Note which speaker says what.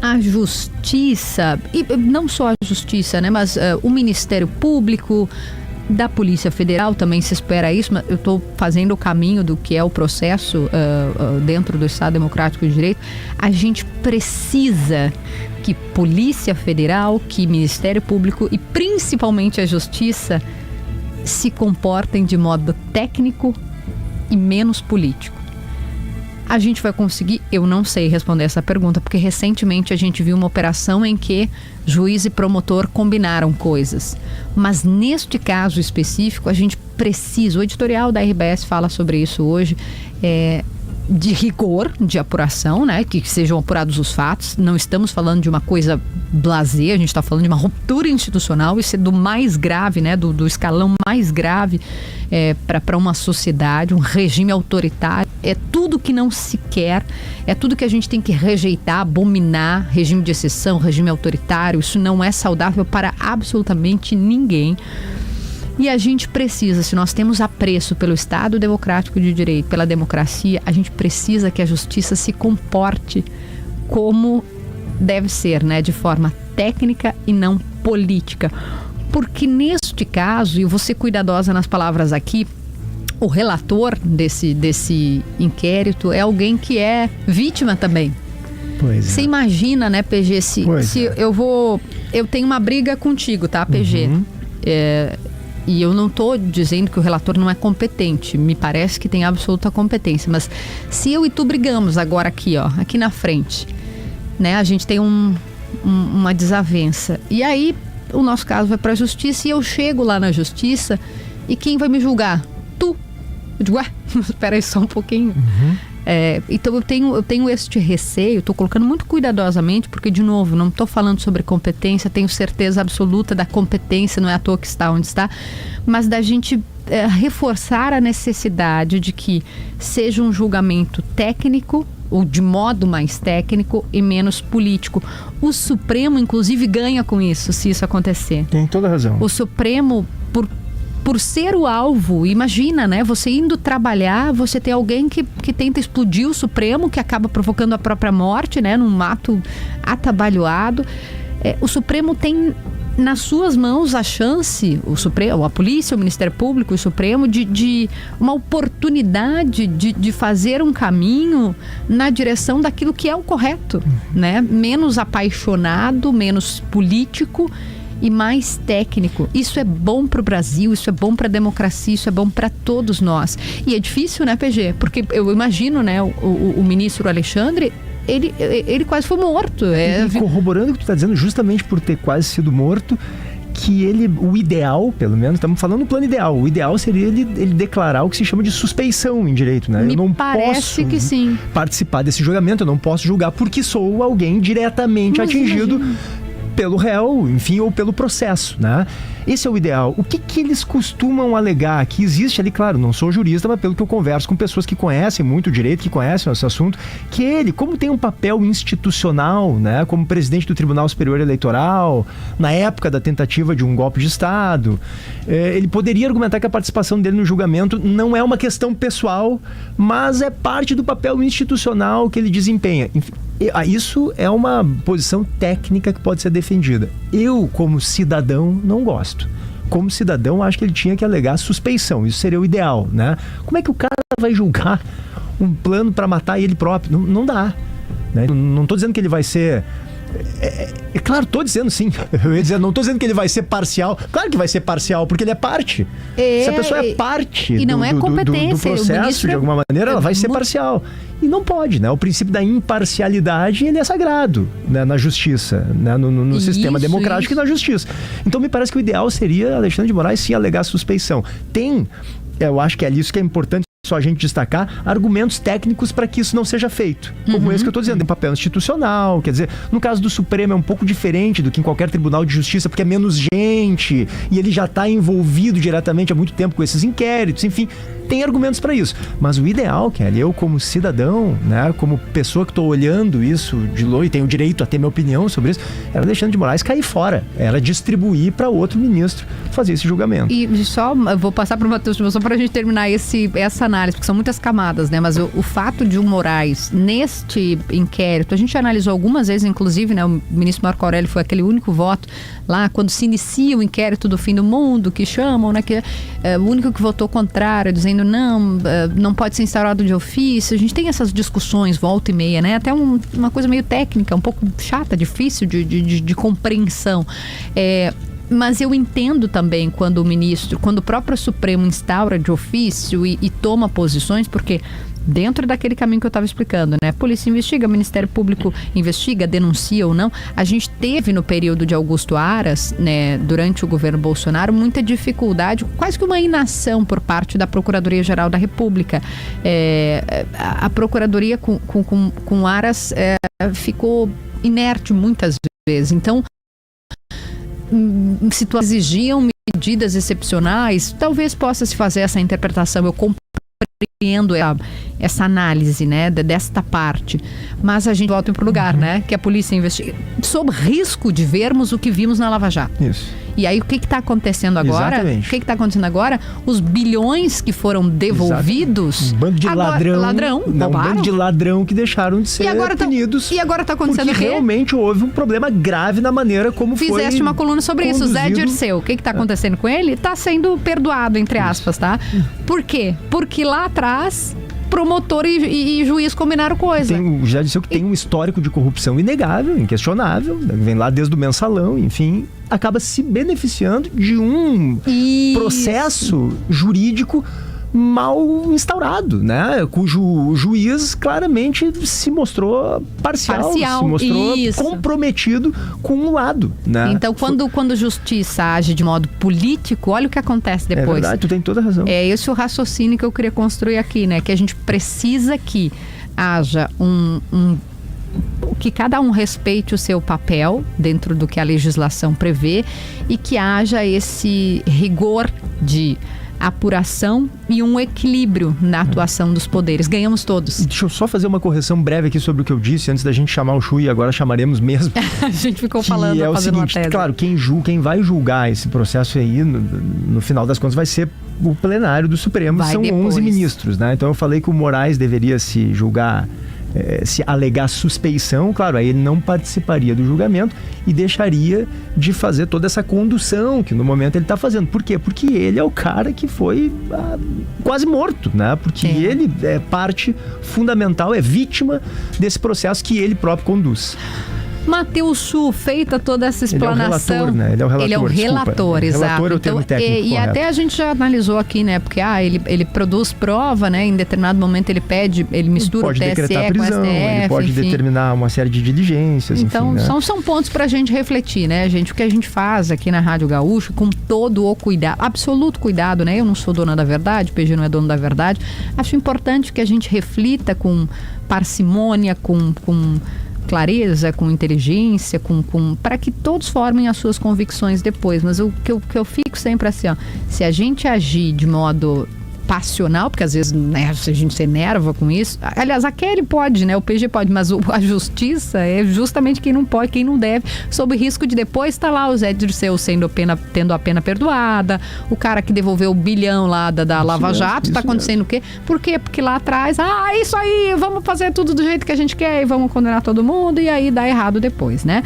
Speaker 1: A justiça, e não só a justiça, né, mas o Ministério Público, da Polícia Federal também se espera isso, mas eu estou fazendo o caminho do que é o processo dentro do Estado Democrático de Direito. A gente precisa que Polícia Federal, que Ministério Público e principalmente a Justiça se comportem de modo técnico e menos político. A gente vai conseguir? Eu não sei responder essa pergunta, porque recentemente a gente viu uma operação em que juiz e promotor combinaram coisas. Mas neste caso específico, a gente precisa, o editorial da RBS fala sobre isso hoje, de rigor, de apuração, né? Que sejam apurados os fatos. Não estamos falando de uma coisa blasé, a gente está falando de uma ruptura institucional. Isso é do mais grave, né? Do escalão mais grave para uma sociedade, um regime autoritário. É tudo que não se quer, é tudo que a gente tem que rejeitar, abominar, regime de exceção, regime autoritário. Isso não é saudável para absolutamente ninguém. E a gente precisa, se nós temos apreço pelo Estado Democrático de Direito, pela democracia, a gente precisa que a justiça se comporte como deve ser, né? De forma técnica e não política. Porque neste caso, e eu vou ser cuidadosa nas palavras aqui, o relator desse inquérito é alguém que é vítima também.
Speaker 2: Pois
Speaker 1: Você imagina, né, PG, se eu tenho uma briga contigo, tá, PG?
Speaker 2: Uhum.
Speaker 1: E eu não estou dizendo que o relator não é competente, me parece que tem absoluta competência, mas se eu e tu brigamos agora aqui, ó, aqui na frente, né, a gente tem uma desavença, e aí o nosso caso vai para a justiça e eu chego lá na justiça e quem vai me julgar? Tu. Eu digo, espera aí só um pouquinho.
Speaker 2: Uhum.
Speaker 1: Então eu tenho este receio, estou colocando muito cuidadosamente, porque de novo, não estou falando sobre competência, tenho certeza absoluta da competência, não é à toa que está onde está, mas da gente reforçar a necessidade de que seja um julgamento técnico, ou de modo mais técnico e menos político. O Supremo, inclusive, ganha com isso, se isso acontecer.
Speaker 2: Tem toda a razão.
Speaker 1: O Supremo, por ser o alvo, imagina, né? Você indo trabalhar, você tem alguém que tenta explodir o Supremo, que acaba provocando a própria morte, né? Num ato atabalhoado. O Supremo tem nas suas mãos a chance, o Supremo, a polícia, o Ministério Público, o Supremo, de uma oportunidade de fazer um caminho na direção daquilo que é o correto, né? Menos apaixonado, menos político e mais técnico. Isso é bom para o Brasil, isso é bom para a democracia, isso é bom para todos nós. E é difícil, né, PG? Porque eu imagino, né, o ministro Alexandre, ele quase foi morto.
Speaker 2: E corroborando o que tu está dizendo, justamente por ter quase sido morto, que o ideal, pelo menos, estamos falando do plano ideal, o ideal seria ele declarar o que se chama de suspeição em direito, né?
Speaker 1: Me
Speaker 2: eu não
Speaker 1: parece
Speaker 2: posso
Speaker 1: que sim.
Speaker 2: participar desse julgamento, eu não posso julgar porque sou alguém diretamente atingido pelo réu, enfim, ou pelo processo, né? Esse é o ideal. O que eles costumam alegar? Que existe ali, claro, não sou jurista, mas pelo que eu converso com pessoas que conhecem muito o direito, que conhecem esse assunto, que ele, como tem um papel institucional, né, como presidente do Tribunal Superior Eleitoral, na época da tentativa de um golpe de Estado, ele poderia argumentar que a participação dele no julgamento não é uma questão pessoal, mas é parte do papel institucional que ele desempenha. Enfim, isso é uma posição técnica que pode ser defendida. Eu, como cidadão, não gosto. Como cidadão, acho que ele tinha que alegar suspeição. Isso seria o ideal, né? Como é que o cara vai julgar um plano para matar ele próprio? Não dá, né? Não estou dizendo que ele vai ser... claro, estou dizendo sim. Eu ia dizer, não estou dizendo que ele vai ser parcial. Claro que vai ser parcial, porque ele é parte. Se a pessoa é parte
Speaker 1: e não é competência,
Speaker 2: do processo, de alguma maneira, ela vai ser parcial. E não pode, né? O princípio da imparcialidade, ele é sagrado, né? Na justiça, né? No sistema democrático e na justiça. Então, me parece que o ideal seria Alexandre de Moraes sim alegar suspeição. Eu acho que é isso que é importante só a gente destacar, argumentos técnicos para que isso não seja feito. Como esse que eu estou dizendo, tem papel institucional, quer dizer, no caso do Supremo é um pouco diferente do que em qualquer tribunal de justiça, porque é menos gente, e ele já está envolvido diretamente há muito tempo com esses inquéritos, enfim, tem argumentos para isso. Mas o ideal, Kelly, eu como cidadão, né, como pessoa que estou olhando isso de longe, e tenho o direito a ter minha opinião sobre isso, era Alexandre de Moraes cair fora, era distribuir para outro ministro fazer esse julgamento.
Speaker 1: E só, eu vou passar para o Matheus, só para a gente terminar essa análise, porque são muitas camadas, né? Mas o fato de o Moraes, neste inquérito, a gente analisou algumas vezes, inclusive, né? O ministro Marco Aurélio foi aquele único voto lá, quando se inicia o inquérito do fim do mundo, que chamam, né? Que é o único que votou contrário, dizendo não pode ser instaurado de ofício. A gente tem essas discussões, volta e meia, né? Até uma coisa meio técnica, um pouco chata, difícil de compreensão. Mas eu entendo também quando o próprio Supremo instaura de ofício e toma posições, porque dentro daquele caminho que eu estava explicando, né? A polícia investiga, o Ministério Público investiga, denuncia ou não. A gente teve no período de Augusto Aras, né, durante o governo Bolsonaro, muita dificuldade, quase que uma inação por parte da Procuradoria-Geral da República. A Procuradoria com Aras ficou inerte muitas vezes. Então, situações exigiam medidas excepcionais, talvez possa se fazer essa interpretação. Eu compreendo essa análise, né, desta parte, mas a gente volta para o lugar, né, que a polícia investiga sob risco de vermos o que vimos na Lava Jato.
Speaker 2: Isso.
Speaker 1: E aí o que está acontecendo agora?
Speaker 2: Exatamente.
Speaker 1: O que está acontecendo agora? Os bilhões que foram devolvidos.
Speaker 2: Um bando de ladrão. Um bando de ladrão que deixaram de ser punidos.
Speaker 1: E agora está acontecendo o quê?
Speaker 2: Realmente houve um problema grave na maneira como
Speaker 1: Fizeste uma coluna sobre isso, Zé Dirceu. O que está acontecendo com ele? Está sendo perdoado, entre aspas, tá? Por quê? Porque lá atrás promotor e juiz combinaram coisa.
Speaker 2: Já disse que tem um histórico de corrupção inegável, inquestionável, vem lá desde o mensalão, enfim, acaba se beneficiando de um processo jurídico mal instaurado, né? Cujo juiz claramente se mostrou parcial. Se mostrou comprometido com um lado, né?
Speaker 1: Então, quando justiça age de modo político, olha o que acontece depois.
Speaker 2: É verdade, tu tem toda a razão.
Speaker 1: É esse o raciocínio que eu queria construir aqui, né? Que a gente precisa que haja que cada um respeite o seu papel dentro do que a legislação prevê e que haja esse rigor de apuração e um equilíbrio na atuação dos poderes. Ganhamos todos.
Speaker 2: Deixa eu só fazer uma correção breve aqui sobre o que eu disse antes da gente chamar o Chu, e agora chamaremos mesmo.
Speaker 1: A gente ficou falando,
Speaker 2: é o seguinte, claro, quem vai julgar esse processo aí, no final das contas, vai ser o plenário do Supremo, são depois 11 ministros, né? Então eu falei que o Moraes deveria se julgar, se alegar suspeição, claro, aí ele não participaria do julgamento e deixaria de fazer toda essa condução que no momento ele está fazendo. Por quê? Porque ele é o cara que foi quase morto, né? Porque ele é parte fundamental, é vítima desse processo que ele próprio conduz.
Speaker 1: Matheus Chu, feita toda essa explanação.
Speaker 2: Ele é o relator, né? Ele é o relator,
Speaker 1: exato.
Speaker 2: Relator é o termo técnico
Speaker 1: e até a gente já analisou aqui, né? Porque ele produz prova, né? Em determinado momento ele mistura o TSE
Speaker 2: decretar prisão,
Speaker 1: com o STF.
Speaker 2: Ele pode determinar uma série de diligências,
Speaker 1: então,
Speaker 2: enfim, né?
Speaker 1: são pontos pra gente refletir, né, gente? O que a gente faz aqui na Rádio Gaúcho, com todo o cuidado, absoluto cuidado, né? Eu não sou dona da verdade, o PG não é dono da verdade. Acho importante que a gente reflita com parcimônia, com clareza, com inteligência, para que todos formem as suas convicções depois. Mas o que eu fico sempre assim, ó, se a gente agir de modo passional, porque às vezes, né, a gente se enerva com isso. Aliás, a Kelly pode, né? O PG pode, mas a justiça é justamente quem não pode, quem não deve, sob risco de depois estar lá o Zé Dirceu tendo a pena perdoada, o cara que devolveu o bilhão lá da Lava Jato, está acontecendo o quê? Por quê? Porque lá atrás, isso aí, vamos fazer tudo do jeito que a gente quer e vamos condenar todo mundo, e aí dá errado depois, né?